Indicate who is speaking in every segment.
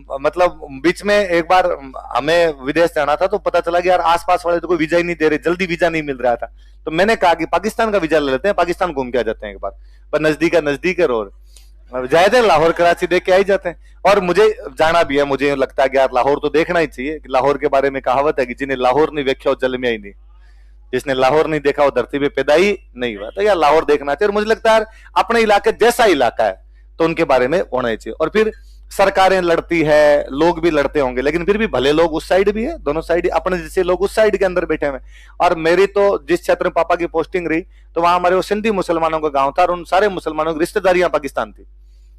Speaker 1: मतलब बीच में एक बार हमें विदेश जाना था, तो पता चला कि यार आसपास वाले तो कोई वीजा ही नहीं दे रहे, जल्दी वीजा नहीं मिल रहा था। तो मैंने कहा कि पाकिस्तान का वीजा ले लेते हैं, पाकिस्तान घूम के आ जाते हैं एक बार, पर नजदीक है और जाए थे लाहौर कराची देख के आ ही जाते हैं। और मुझे जाना भी है, मुझे लगता है कि यार लाहौर तो देखना ही चाहिए। कि लाहौर के बारे में कहावत है कि जिन्हें लाहौर नहीं देखा वो जल में ही नहीं, जिसने लाहौर नहीं देखा वो धरती पे पैदा ही नहीं हुआ। तो यार लाहौर देखना चाहिए। और मुझे लगता है यार अपने इलाके जैसा इलाका है तो उनके बारे में होना ही चाहिए। और फिर सरकारें लड़ती है, लोग भी लड़ते होंगे, लेकिन फिर भी भले लोग उस साइड भी है, दोनों साइड अपने जैसे लोग उस साइड के अंदर बैठे हुए। और मेरी तो जिस क्षेत्र में पापा की पोस्टिंग रही, तो वहां हमारे वो सिंधी मुसलमानों का गांव था, और उन सारे मुसलमानों की रिश्तेदारियां पाकिस्तान थी।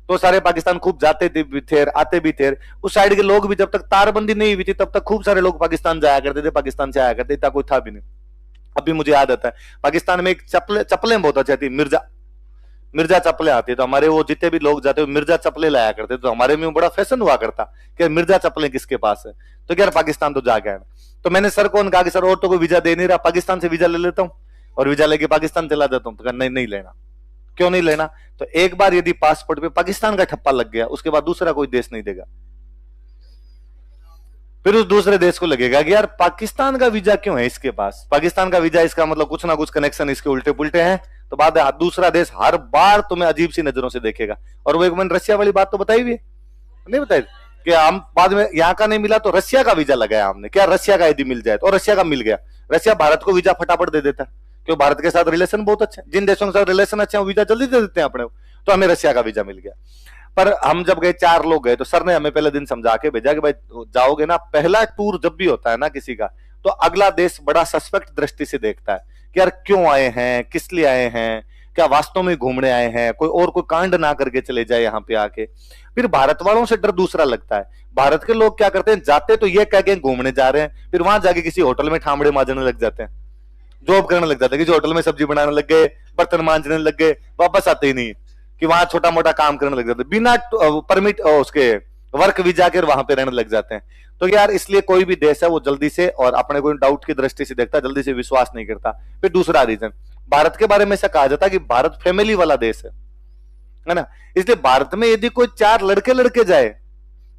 Speaker 1: तो सारे पाकिस्तान खूब जाते थे, आते भी थे। उस साइड के लोग भी, जब तक तारबंदी नहीं हुई थी तब तक खूब सारे लोग पाकिस्तान जाया करते थे, पाकिस्तान से आया करते थे, कोई था भी नहीं। अभी मुझे याद आता है पाकिस्तान में एक चप्पलें बहुत अच्छी थी, मिर्जा चप्पलें आती है। तो हमारे वो जितने भी लोग जाते मिर्जा चप्पलें लाया करते। तो हमारे में बड़ा फैशन हुआ करता कि मिर्जा चप्पलें किसके पास है, तो यार पाकिस्तान तो जा गया। तो मैंने सर को कहा कि सर और तो कोई वीजा दे नहीं रहा, पाकिस्तान से वीजा ले लेता हूँ और वीजा लेके पाकिस्तान चला जाता हूँ। तो नहीं, नहीं लेना। क्यों नहीं लेना? तो एक बार यदि पासपोर्ट पे पाकिस्तान का ठप्पा लग गया, उसके बाद दूसरा कोई देश नहीं देगा। फिर उस दूसरे देश को लगेगा कि यार पाकिस्तान का वीजा क्यों है इसके पास, पाकिस्तान का वीजा, इसका मतलब कुछ ना कुछ कनेक्शन इसके उल्टे पुल्टे हैं। तो बाद दूसरा देश हर बार तुम्हें अजीब सी नजरों से देखेगा। और वो एक मैंने रशिया वाली बात तो बताई भी है, नहीं बताई कि हम बाद में यहाँ का नहीं मिला तो रशिया का वीजा लगाया हमने, क्या रशिया का यदि मिल जाए तो, और रशिया का मिल गया। रशिया भारत को वीजा फटाफट दे देता, क्योंकि भारत के साथ रिलेशन बहुत अच्छे हैं। जिन देशों के साथ रिलेशन अच्छे हैं वो वीजा जल्दी दे देते हैं अपने, तो हमें रशिया का वीजा मिल गया। पर हम जब गए, 4 लोग गए, तो सर ने हमें पहले दिन समझा के भेजा कि भाई जाओगे ना, पहला टूर जब भी होता है ना किसी का, तो अगला देश बड़ा सस्पेक्ट दृष्टि से देखता है कि यार क्यों आए हैं, किस लिए आए हैं, क्या वास्तव में घूमने आए हैं, कोई कांड ना करके चले जाए यहाँ पे आके। फिर भारत वालों से डर दूसरा लगता है। भारत के लोग क्या करते हैं, जाते तो ये कह के घूमने जा रहे हैं, फिर वहां जाके किसी होटल में ठामड़े मांजने लग जाते हैं, जॉब करने लग जाते हैं, किसी होटल में सब्जी बनाने लग गए, बर्तन मांजने लग गए, वापस आते ही नहीं, कि वहां छोटा मोटा काम करने लग जाते हैं, बिना परमिट उसके वर्क वीजा के वहां पे रहने लग जाते हैं। तो यार इसलिए कोई भी देश है वो जल्दी से, और अपने कोई डाउट की दृष्टि से देखता, जल्दी से विश्वास नहीं करता। फिर दूसरा रीजन, भारत के बारे में ऐसा कहा जाता है कि भारत फैमिली वाला देश है ना, इसलिए भारत में यदि कोई 4 लड़के जाए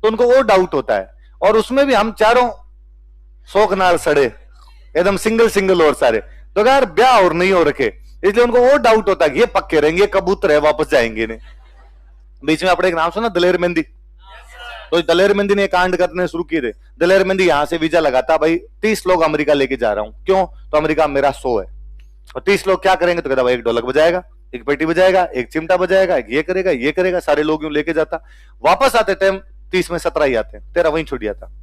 Speaker 1: तो उनको वो डाउट होता है, और उसमें भी हम चारों शौक नाल सड़े, एकदम सिंगल और सारे, तो यार ब्याह और नहीं हो रखे, इसलिए उनको वो डाउट होता है कि ये पक्के रहेंगे, कबूतर है, वापस जाएंगे नहीं। बीच में आपने एक नाम सुना, दलेर मेहंदी। तो दलेर मेहंदी ने कांड करने शुरू किए थे। दलेर मेहंदी यहां से वीजा लगाता, भाई 30 लोग अमेरिका लेके जा रहा हूं, क्यों? तो अमेरिका मेरा 100 है, और 30 लोग क्या करेंगे? तो कहता भाई एक ढोलक बजाएगा, एक पेटी बजाएगा, एक चिमटा बजाएगा, एक ये करेगा, सारे लोग यूं लेके जाता। वापस आते टाइम 30 में 17 ही आते, 13 वहीं छूट जाता,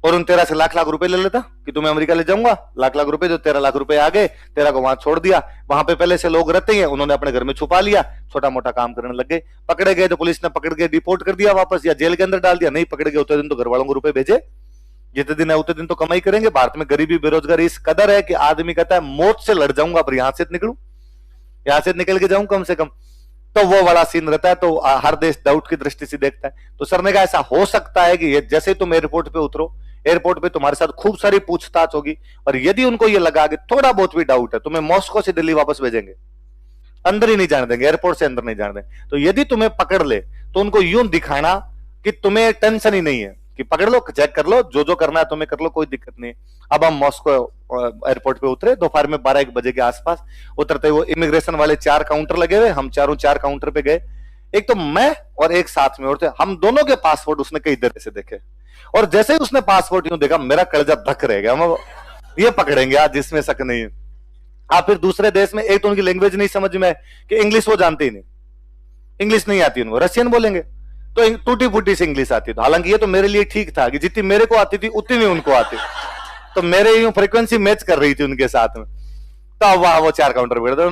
Speaker 1: और उन 13 से लाख रुपए ले लेता कि तुम्हें अमेरिका ले जाऊंगा, लाख रुपए। जो 13 लाख रुपए आ गए, 13 को वहां छोड़ दिया। वहां पे पहले से लोग रहते हैं, उन्होंने अपने घर में छुपा लिया, छोटा मोटा काम करने लग गए। पकड़े गए तो पुलिस ने पकड़ के डिपोर्ट कर दिया वापस, या जेल के अंदर डाल दिया। नहीं पकड़ गए उतने दिन तो घर वालों को रुपए भेजे, जितने दिन है उतने दिन तो कमाई करेंगे। भारत में गरीबी बेरोजगारी इस कदर है कि आदमी कहता है मौत से लड़ जाऊंगा पर यहां से निकलूं, यहां से निकल के जाऊं कम से कम। तो वो वाला सीन रहता है। तो हर देश डाउट की दृष्टि से देखता है। तो सर ने कहा ऐसा हो सकता है कि जैसे तुम एयरपोर्ट पे उतरो, एयरपोर्ट पे तुम्हारे साथ खूब सारी पूछताछ होगी, और यदि उनको ये लगा कि थोड़ा बहुत भी डाउट है, तुम्हें मॉस्को से दिल्ली वापस भेजेंगे, अंदर ही नहीं जाने देंगे, एयरपोर्ट से अंदर नहीं जाने देंगे। तो यदि तुम्हें पकड़ ले तो उनको यूं दिखाना कि तुम्हें टेंशन ही नहीं है, कि पकड़ लो, चेक कर लो, जो करना है तुम्हें कर लो, कोई दिक्कत नहीं। अब हम मॉस्को एयरपोर्ट पे उतरे दोपहर में 12-1 बजे के आसपास। उतरते वो इमिग्रेशन वाले 4 काउंटर लगे हुए, हम चारों 4 काउंटर पे गए। एक तो मैं और एक साथ में और थे, हम दोनों के पासपोर्ट उसने कई तरह से देखे, और जैसे ही उसने पासपोर्ट यूं देखा मेरा कलेजा धक रह गया। हम ये पकड़ेंगे आज, जिसमें शक नहीं है। आप फिर दूसरे देश में, एक तो उनकी लैंग्वेज नहीं समझ में, कि इंग्लिश वो जानते ही नहीं, इंग्लिश नहीं आती उनको, रशियन बोलेंगे तो टूटी फूटी से इंग्लिश आती। तो हालांकि ये तो मेरे लिए ठीक था कि जितनी मेरे को आती थी उतनी नहीं उनको आती, तो मेरे यूं फ्रीक्वेंसी मैच कर रही थी उनके साथ में। तो वहां वो 4 काउंटर पे बैठे,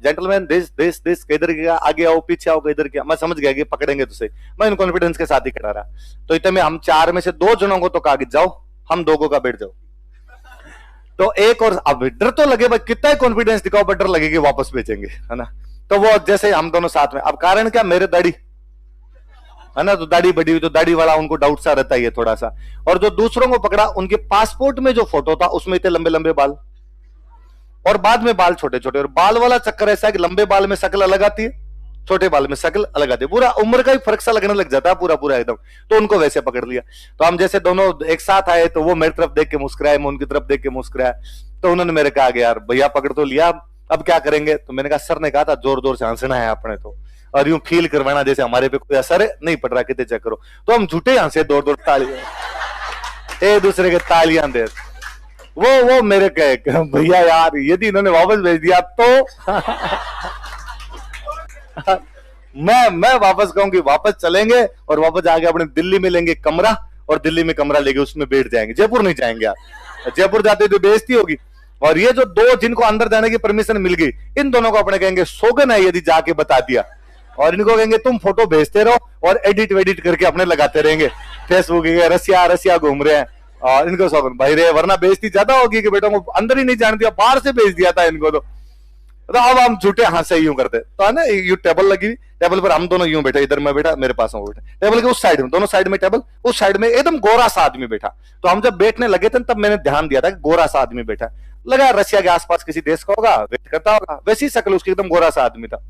Speaker 1: जेंटलमैन दिस किधर गया, आगे आओ, पीछे आओ, किधर गया। मैं समझ गया कि पकड़ेंगे तुझे, मैं इन कॉन्फिडेंस के साथ ही खड़ा रहा। तो इतने में हम 4 में से 2 जनों को तो कहा कि जाओ, हम 2 का बैठ जाओ। तो एक और, अब डर तो लगे भाई, कितना कॉन्फिडेंस दिखाओ, पर डर लगे कि वापस भेजेंगे, है ना। तो वो जैसे हम दोनों साथ में, अब कारण क्या, मेरे दाढ़ी है ना, तो दाढ़ी बढ़ी हुई, तो दाढ़ी वाला उनको डाउट सा रहता है थोड़ा सा। और जो दूसरों को पकड़ा, उनके पासपोर्ट में जो फोटो था उसमें इतने लंबे लंबे बाल, और बाद में बाल छोटे छोटे। और बाल वाला चक्कर ऐसा है कि लंबे बाल में शक्ल अलग आती है, छोटे बाल में शक्ल अलग आती है, पूरा उम्र का ही फर्क सा लगने लग जाता है पूरा पूरा एकदम। तो उनको वैसे पकड़ लिया। तो हम जैसे दोनों एक साथ आए तो वो मेरी तरफ देख के मुस्कुराए, मैं उनकी तरफ देख के मुस्कुराया। तो उन्होंने मेरे कहा कि यार भैया पकड़ तो लिया, अब क्या करेंगे? तो मैंने कहा सर ने कहा था जोर जोर से हंसना है अपने तो, और यूं फील करवाना जैसे हमारे पे कोई असर नहीं पड़ रहा, कितने चेक करो। तो हम झूठे हंसे, दौड़ दौड़ तालियां, एक दूसरे के तालियां दे। वो मेरे कहे भैया यार यदि इन्होंने वापस भेज दिया तो मैं वापस कहूंगी वापस चलेंगे और वापस आके अपने दिल्ली में लेंगे कमरा, और दिल्ली में कमरा लेके उसमें बैठ जाएंगे, जयपुर नहीं जाएंगे यार। जयपुर जाते तो बेइज्जती होगी। और ये जो दो जिनको अंदर जाने की परमिशन मिल गई, इन दोनों को अपने कहेंगे सौगन है यदि जाके बता दिया, और इनको कहेंगे तुम फोटो भेजते रहो और एडिट वेडिट करके अपने लगाते रहेंगे फेसबुक, रसिया रसिया घूम रहे हैं। और इनको सौगन भाई रे, वरना बेइज्जती ज्यादा होगी कि बेटों को अंदर ही नहीं जाने दिया, बाहर से भेज दिया था इनको। तो अब हम झूठे हाथ से यूं करते तो है ना, यू टेबल लगी, टेबल पर हम दोनों यूं बैठे, इधर मैं बैठा, मेरे पास वो बैठा, टेबल के उस साइड में, दोनों साइड में टेबल, उस साइड में एकदम गोरा सा आदमी बैठा। तो हम जब बैठने लगे थे तब मैंने ध्यान दिया था कि गोरा सा आदमी बैठा, लगा रशिया के आसपास किसी देश का होगा, वेट करता होगा, वैसी शक्ल उसकी, एकदम गोरा सा आदमी था।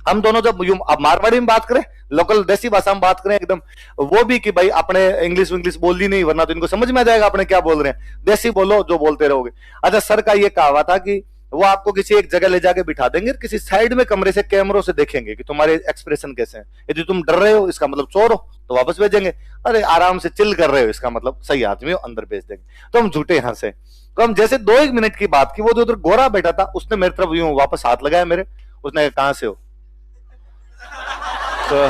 Speaker 1: हम दोनों जब यूं अब मारवाड़ी में बात करें, लोकल देसी भाषा में बात करें एकदम, वो भी कि भाई अपने इंग्लिश इंग्लिश बोलनी नहीं वरना तो इनको समझ में आ जाएगा अपने क्या बोल रहे हैं, देसी बोलो जो बोलते रहोगे। अच्छा, सर का ये कहा था कि वो आपको किसी एक जगह ले जाके बिठा देंगे, किसी साइड में कमरे से कैमरों से देखेंगे कि तुम्हारे एक्सप्रेशन कैसे हैं। यदि तुम डर रहे हो इसका मतलब चोर हो तो वापस भेजेंगे, अरे आराम से चिल कर रहे हो इसका मतलब सही आदमी हो, अंदर भेज देंगे। तो हम झूठे हंसे। तो हम जैसे 2-1 मिनट की बात की, वो जो उधर गोरा बैठा था उसने मेरी तरफ यूं वापस हाथ लगाया मेरे, उसने कहा कहां से हो? तो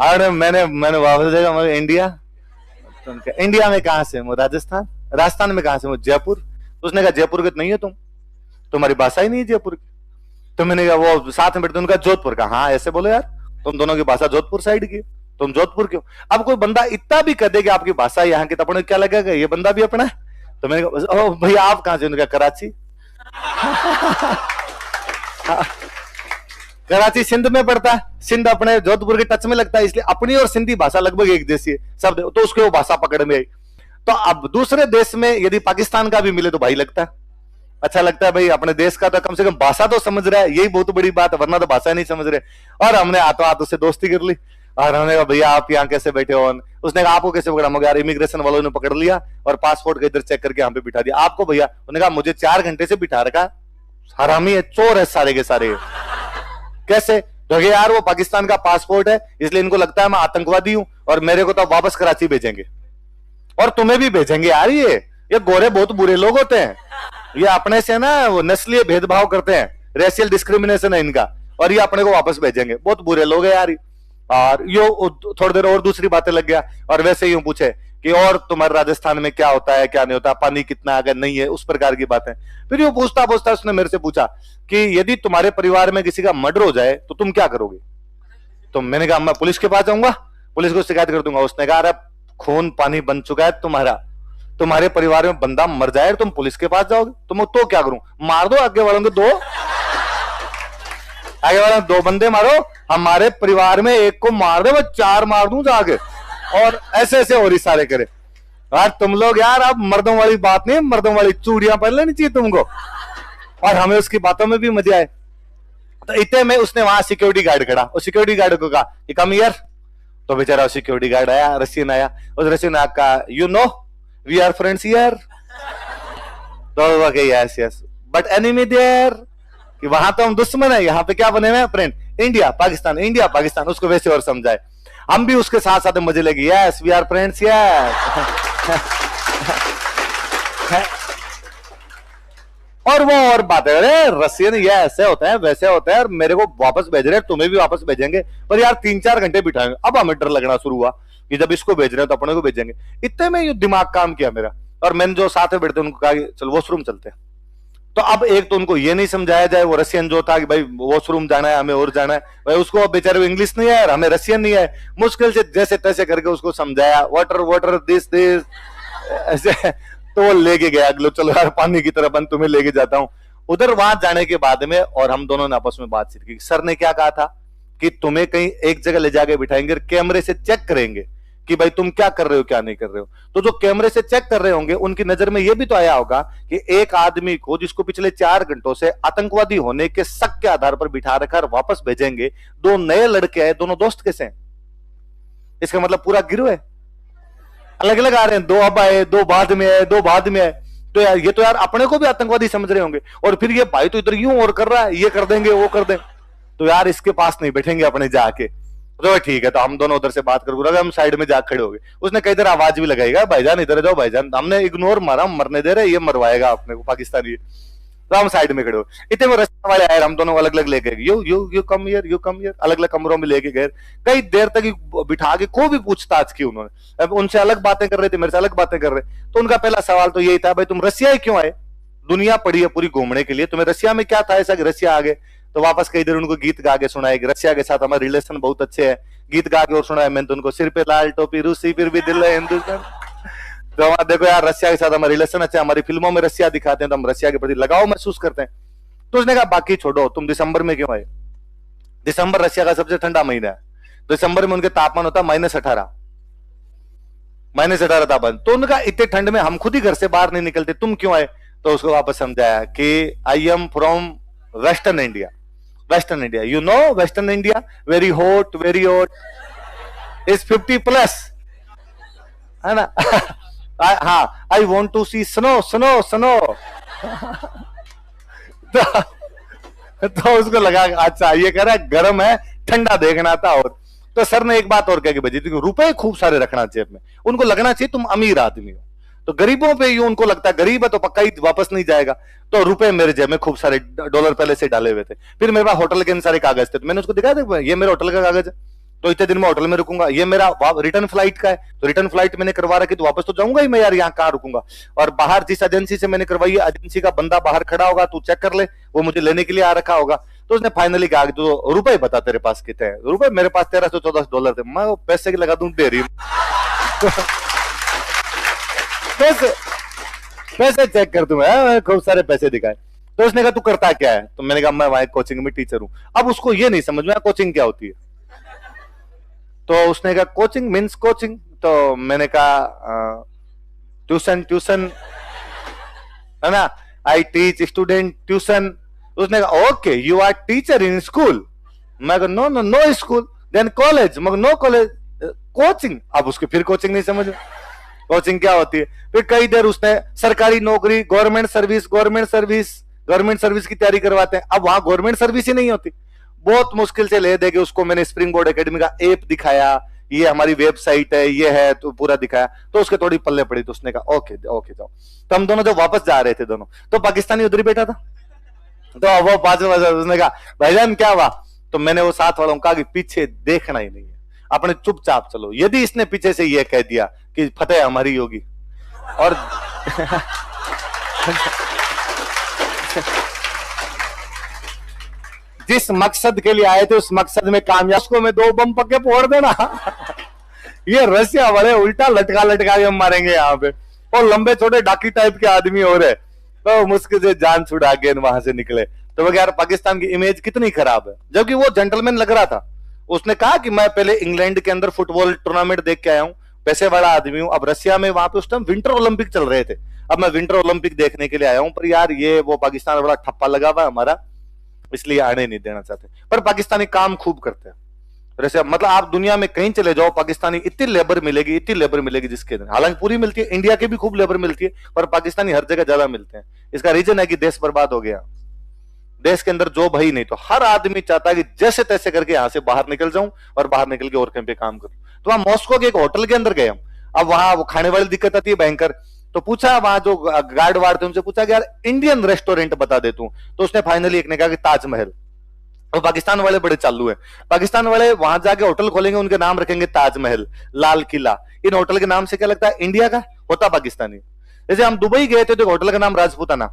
Speaker 1: अरे मैंने वापस देखा, मैं इंडिया। तो इंडिया में कहां से? राजस्थान। राजस्थान में कहां से? जयपुर। तो उसने कहा जयपुर के नहीं है तुम, तुम्हारी भाषा ही नहीं है जयपुर की। तो मैंने कहा वो साथ में बैठे, उनका जोधपुर का। हाँ ऐसे बोलो यार, तुम दोनों की भाषा जोधपुर साइड की, तुम जोधपुर क्यों? अब कोई बंदा इतना भी कह दे कि आपकी भाषा यहाँ की, तो अपने क्या लगेगा ये बंदा भी अपना है। तो मैंने कहा भैया आप कहां से? उन्होंने कहा कराची। कराची सिंध में पड़ता है, सिंध अपने जोधपुर के टच में लगता है, इसलिए अपनी और सिंधी भाषा लगभग एक जैसी है सब। तो उसके वो भाषा पकड़ में आई। तो अब दूसरे देश में यदि पाकिस्तान का भी मिले तो भाई लगता है, अच्छा लगता है भाई, अपने देश का तो कम से कम भाषा तो समझ रहा है, यही बहुत बड़ी बात है, वरना तो भाषा नहीं समझ रहे। और हमने हाथों हाथ उससे दोस्ती कर ली, और हमने कहा भैया आप यहाँ कैसे बैठे हो? उसने कहा आपको कैसे पकड़ा? मगर यार इमिग्रेशन वालों ने पकड़ लिया और पासपोर्ट का इधर चेक करके यहाँ पे बिठा दिया। आपको भैया? उन्होंने कहा मुझे 4 घंटे से बिठा रखा, हरामी है, चोर है सारे के सारे। कैसे? क्योंकि यार वो पाकिस्तान का पासपोर्ट है, इसलिए इनको लगता है मैं आतंकवादी हूं और मेरे को तो वापस कराची भेजेंगे, और तुम्हें भी भेजेंगे। यार ये गोरे बहुत बुरे लोग होते हैं, ये अपने से ना वो नस्लीय भेदभाव करते हैं, रेशियल डिस्क्रिमिनेशन है इनका, और ये अपने को वापस भेजेंगे, बहुत बुरे लोग हैं यार। और यो थोड़ी देर और दूसरी बातें लग गया, और वैसे यूं पूछे कि और तुम्हारे राजस्थान में क्या होता है क्या नहीं होता, पानी कितना अगर नहीं है, उस प्रकार की बातें। फिर यूं पूछता पूछता उसने मेरे से पूछा कि यदि तुम्हारे परिवार में किसी का मर्डर हो जाए तो तुम क्या करोगे? तो मैंने कहा मैं पुलिस के पास जाऊंगा, पुलिस को शिकायत कर दूंगा। उसने कहा अरे खून पानी बन चुका है तुम्हारा, तुम्हारे परिवार में बंदा मर जाए तुम पुलिस के पास जाओगे? तुम तो क्या करूं? मार दो आगे वालों के 2, आगे वाले 2 बंदे मारो, हमारे परिवार में एक को मार दे, मैं 4 मार दूं जाके। और ऐसे ऐसे और इशारे करे। यार तुम लोग यार अब मर्दों वाली बात नहीं, मर्दों वाली चूड़ियां पहन लेनी चाहिए तुमको। और हमें उसकी बातों में भी मजे आए। तो इतने में उसने वहां सिक्योरिटी गार्ड खड़ा, और सिक्योरिटी गार्ड को कहा कि कम हियर। तो बेचारा सिक्योरिटी गार्ड आया, रशियन आया, उस रशियन ने कहा you know we are friends here. तो yes yes but enemy there, कि वहां तो हम दुश्मन है, यहाँ पे क्या बने हुए friend? India Pakistan, India Pakistan. उसको वैसे और समझाए, हम भी उसके साथ साथ मजे लगे, yes we are friends yes. और वो और बातें, अरे रशियन ये ऐसे होता है वैसे होता है, और मेरे को वापस भेज रहे हैं, तुम्हें भी वापस भेजेंगे, पर यार 3-4 घंटे बिठाएंगे। अब हमें डर लगना शुरू हुआ कि जब इसको भेज रहे हैं तो अपने को भेजेंगे। इतने में ये दिमाग काम किया मेरा, और मैंने जो साथ में बैठते उनको कहा कि चलो वॉशरूम चलते हैं। तो अब एक तो उनको ये नहीं समझाया जाए, वो रशियन जो था कि भाई वॉशरूम जाना है, हमें और जाना है, भाई उसको बेचारे को इंग्लिश नहीं है, हमें रशियन नहीं है, मुश्किल से जैसे तैसे करके उसको समझाया, वाटर वाटर दिस दिस ऐसे। तो वो लेके गया, चलो यार पानी की तरफ तुम्हें लेके जाता हूं उधर। वहां जाने के बाद में और हम दोनों ने आपस में बातचीत की, सर ने क्या कहा था कि तुम्हें कहीं एक जगह ले जाके बिठाएंगे, कैमरे से चेक करेंगे कि भाई तुम क्या कर रहे हो क्या नहीं कर रहे हो। तो जो कैमरे से चेक कर रहे होंगे उनकी नजर में यह भी तो आया होगा कि एक आदमी को जिसको पिछले 4 घंटों से आतंकवादी होने के शक के आधार पर बिठा रखा वापस भेजेंगे, 2 नए लड़के आए, दोनों दोस्त कैसे हैं? इसका मतलब पूरा गिरोह है, अलग अलग आ रहे हैं, 2 अब आए, 2 बाद में आए, 2 बाद में आए। तो यार ये तो यार अपने को भी आतंकवादी समझ रहे होंगे, और फिर ये भाई तो इधर यूं और कर रहा है, ये कर देंगे वो कर देंगे, तो यार इसके पास नहीं बैठेंगे अपने जाके। तो ठीक है, तो हम दोनों उधर से बात कर, हम साइड में जा खड़े हो गए। उसने कई देर आवाज भी लगाएगा, भाईजान इधर जाओ भाईजान, हमने इग्नोर मारा, हम मरने दे रहे, ये मरवाएगा अपने को पाकिस्तानी। तो हम साइड में खड़े हो, इतने में रास्ते वाले आए, हम दोनों अलग अलग लेके गए, यू कम हियर, अलग अलग कमरों में लेके गए, कई देर तक बिठा के को भी पूछताछ की उन्होंने। अब उनसे अलग बातें कर रहे थे, मेरे से अलग बातें कर रहे। तो उनका पहला सवाल तो यही था, भाई तुम रसिया ही क्यों आए? दुनिया पड़ी है पूरी घूमने के लिए, तुम्हें रसिया में क्या था ऐसा कि रसिया आ गए? तो वापस कई देर उनको गीत गा के सुनाए कि रसिया के साथ हमारे रिलेशन बहुत अच्छे है, गीत गा के और सुनाया मैंने तो उनको, सिर पे लाल टोपी रूसी फिर भी दिल है हिंदुस्तान। तो देखो यार रसिया के साथ हमारा रिलेशन अच्छा है, हमारी फिल्मों में रसिया दिखाते हैं तो हम रसिया के प्रति लगाव महसूस करते हैं। तो उसने कहा बाकी छोड़ो, तुम दिसंबर में क्यों आए? दिसंबर रसिया का सबसे ठंडा महीना है, दिसंबर में उनके तापमान होता है -18 तापमान। तो उनका इतने ठंड में हम खुद ही घर से बाहर नहीं निकलते, तुम क्यों आए? तो उसको वापस समझाया कि I am from western India, you know western India, very hot is 50+, है ना। हाँ, I want to see snow. तो उसको लगा अच्छा ये कह रहा है गर्म है, ठंडा देखना था। और तो सर ने एक बात और कह के भेजी थी, रुपए खूब सारे रखना जेब में, उनको लगना चाहिए तुम अमीर आदमी हो। तो गरीबों पे यूं उनको लगता है गरीब है तो पक्का ही वापस नहीं जाएगा। तो रुपए मेरे जेब में खूब सारे डॉलर पहले से डाले हुए थे, फिर मेरे पास होटल के सारे कागज थे, तो मैंने उसको दिखाया था ये मेरे होटल का कागज है, तो इतने दिन में होटल में रुकूंगा, ये मेरा रिटर्न फ्लाइट का है, तो रिटर्न फ्लाइट मैंने करवा रखी, तो वापस तो जाऊंगा ही मैं यार, यहाँ कहाँ रुकूंगा। और बाहर जिस एजेंसी से मैंने करवाई है, एजेंसी का बंदा बाहर खड़ा होगा, तू चेक कर ले, वो मुझे लेने के लिए आ रखा होगा। तो उसने फाइनली कहा कि तो रुपए बता तेरे पास कितने हैं? रुपए मेरे पास 1314 थे। मैं पैसे की लगा दूं डेरी पैसे चेक कर दूं, खूब सारे पैसे दिखाए। तो उसने कहा तू करता क्या है? तो मैंने कहा मैं वहां कोचिंग में टीचर हूं। अब उसको ये नहीं समझ में आया कोचिंग क्या होती है। तो उसने कहा कोचिंग मीन्स कोचिंग। तो मैंने कहा ट्यूशन है ना, आई टीच स्टूडेंट ट्यूशन। उसने कहा okay you are teacher in school. मैं कहा नो स्कूल। Then college. मैं नो कॉलेज। कोचिंग। अब उसके फिर कोचिंग नहीं समझ, कोचिंग क्या होती है। फिर कई देर उसने सरकारी नौकरी, गवर्नमेंट सर्विस की तैयारी करवाते हैं। अब वहां गवर्नमेंट सर्विस ही नहीं होती, बहुत मुश्किल से ले देके उसको मैंने स्प्रिंग बोर्ड एकेडमी का ऐप दिखाया, ये हमारी वेबसाइट है, ये है, तो पूरा दिखाया। तो उसके थोड़ी पल्ले पड़ी, तो उसने कहा ओके जाओ। तो हम दोनों जब वापस जा रहे थे दोनों, तो पाकिस्तानी उधर ही बैठा था। तो वो बाजू उसने कहा भाईजान क्या हुआ? तो मैंने वो साथ वालों को कहा कि पीछे देखना ही नहीं है, अपने चुपचाप चलो। यदि इसने पीछे से ये कह दिया कि फतेह हमारी होगी और जिस मकसद के लिए आए थे उस मकसद में कामयाब, उसको मैं 2 बम पक्के फोड़ देना। ये रसिया वाले उल्टा लटका के मारेंगे यहाँ पे, और लंबे छोटे डाकी टाइप के आदमी हो रहे, तो मुश्किल से जान छुड़ा के वहां से निकले। तो वो यार पाकिस्तान की इमेज कितनी खराब है, जबकि वो जेंटलमैन लग रहा था। उसने कहा कि मैं पहले इंग्लैंड के अंदर फुटबॉल टूर्नामेंट देख के आया हूँ, पैसे वाला आदमी हूँ। अब रसिया में वहां पे उस टाइम विंटर ओलंपिक चल रहे थे, अब मैं विंटर ओलंपिक देखने के लिए आया हूँ। पर यार ये वो पाकिस्तान बड़ा ठप्पा लगा हुआ है हमारा, इसलिए आने नहीं देना चाहते। पर पाकिस्तानी काम खूब करते हैं। रसिया मतलब आप दुनिया में कहीं चले जाओ, पाकिस्तानी इतनी लेबर मिलेगी जिसके दिन, हालांकि पूरी मिलती है, इंडिया की भी खूब लेबर मिलती है, पर पाकिस्तानी हर जगह ज्यादा मिलते हैं। इसका रीजन है कि देश बर्बाद हो गया, देश के अंदर जॉब है ही नहीं। तो हर आदमी चाहता है कि जैसे तैसे करके यहां से बाहर निकल जाऊं और बाहर निकल के और कहीं पे काम करूं। तो वहां मॉस्को के एक होटल के अंदर गए हम। अब वहां वो खाने वाली दिक्कत आती है भयंकर। तो पूछा वहां जो गार्ड वार्ड थे उनसे पूछा कि यार इंडियन रेस्टोरेंट बता दे तू। तो उसने फाइनली एक ने कहा कि ताजमहल। और पाकिस्तान वाले बड़े चालू है, पाकिस्तान वाले वहां जाके होटल खोलेंगे, उनके नाम रखेंगे ताजमहल, लाल किला। इन होटल के नाम से क्या लगता है इंडिया का, होता पाकिस्तानी। जैसे हम दुबई गए थे तो होटल का नाम राजपूताना,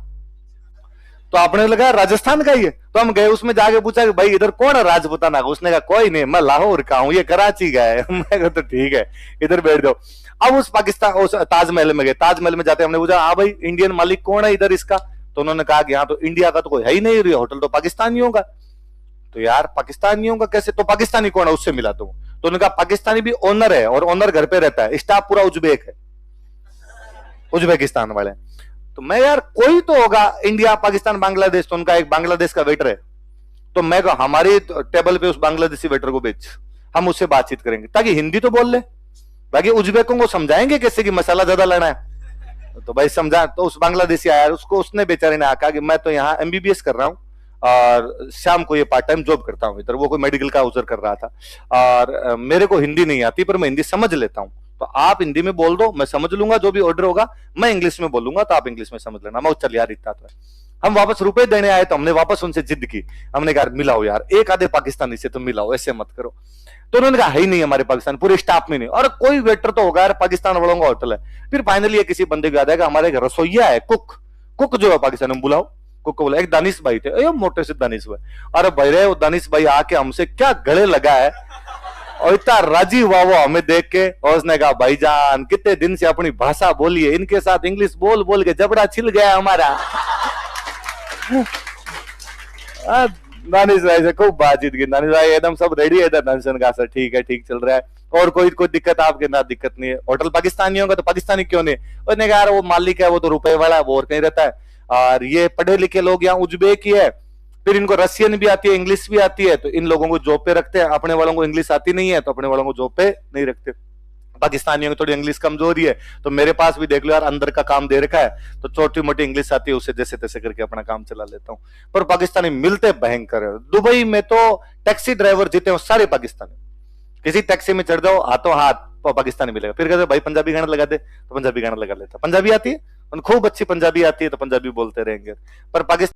Speaker 1: तो आपने लगा राजस्थान का ही है। तो हम गए, उसमें जाके पूछा कि भाई इधर कौन है राजपूताना का? उसने कहा कोई नहीं, मैं लाहौर का हूं, ये कराची का है। मैं कहा तो ठीक है, इधर बैठ जाओ। अब उस पाकिस्तान उस ताजमहल में गए, ताजमहल में जाते हमने पूछा हाँ भाई इंडियन मालिक कौन है इधर इसका? तो उन्होंने कहा कि यहाँ तो इंडिया का तो कोई है ही नहीं, होटल तो पाकिस्तानियों का। तो यार पाकिस्तानियों का कैसे? तो पाकिस्तानी कौन है उससे मिला। तो उनका पाकिस्तानी भी ओनर है और ओनर घर पे रहता है, स्टाफ पूरा उज्बेक है, उज्बेकिस्तान वाले। तो मैं यार कोई तो होगा इंडिया पाकिस्तान बांग्लादेश, तो उनका एक बांग्लादेश का वेटर है, तो मैं हमारी टेबल पे उस बांग्लादेशी वेटर को भेज, हम उससे बातचीत करेंगे ताकि हिंदी तो बोल ले, बाकी उज्बेकों को समझाएंगे कैसे कि मसाला ज्यादा लेना है। तो भाई समझा, तो उस बांग्लादेशी आया, उसको उसने बेचारे ने आका कि मैं तो यहाँ एमबीबीएस कर रहा हूँ और शाम को ये पार्ट टाइम जॉब करता हूँ इधर, वो कोई मेडिकल का उजर कर रहा था, और मेरे को हिंदी नहीं आती पर मैं हिंदी समझ लेता हूँ, तो आप हिंदी में बोल दो, मैं समझ लूंगा, जो भी ऑर्डर होगा मैं इंग्लिश में बोलूंगा तो आप इंग्लिश में समझ लेना। मैं चल यार इतना तो है। हम वापस रुपए देने आए तो हमने वापस उनसे जिद की, हमने कहा मिलाओ यार, एक आधे पाकिस्तानी से तो मिलाओ, ऐसे मत करो। तो उन्होंने कहा है ही नहीं हमारे पाकिस्तान, पूरे स्टाफ में नहीं, और कोई वेटर तो होगा यार, पाकिस्तान वालों का होटल है। फिर फाइनली किसी बंदे को याद है कि हमारे एक रसोईया है, कुक जो है पाकिस्तान में, बुलाओ कुक को। बोला एक दानिश भाई थे, मोटे से दानिश भाई, अरे भाई रे वो दानिश भाई आके हमसे क्या गले लगा है, और इतना राजी हुआ वो हमें देख के, और उसने कहा भाईजान कितने दिन से अपनी भाषा बोलिए, इनके साथ इंग्लिश बोल बोल के जबड़ा छिल गया हमारा। दानिश भाई से खूब बातचीत की, दानिश भाई एकदम सब रेडी है इधर, टेंशन का सर ठीक है, ठीक चल रहा है, और कोई दिक्कत आपके ना, दिक्कत नहीं है, होटल पाकिस्तानी होगा तो पाकिस्तानी क्यों नहीं। उसने कहा वो मालिक है वो तो रुपए वाला है, वो और कहीं रहता है, और ये पढ़े लिखे लोग यहाँ उज्बेक ही है, फिर इनको रशियन भी आती है, इंग्लिश भी आती है, तो इन लोगों को जॉब पे रखते हैं, अपने वालों को इंग्लिश आती नहीं है तो अपने वालों को जॉब पे नहीं रखते। पाकिस्तानियों की थोड़ी इंग्लिश कमजोरी है, तो मेरे पास भी देख लो यार, अंदर का काम दे रखा है, तो छोटी मोटी इंग्लिश आती है, उससे जैसे तैसे करके अपना काम चला लेता हूँ। पर पाकिस्तानी मिलते भयंकर है। दुबई में तो टैक्सी ड्राइवर जीते हो सारे पाकिस्तानी, किसी टैक्सी में चढ़ जाओ हाथों हाथ पाकिस्तानी मिलेगा, फिर कहते भाई पंजाबी गाना लगा दे, तो पंजाबी गाना लगा लेता। पंजाबी आती है, खूब अच्छी पंजाबी आती है तो पंजाबी बोलते रहेंगे, पर पाकिस्तान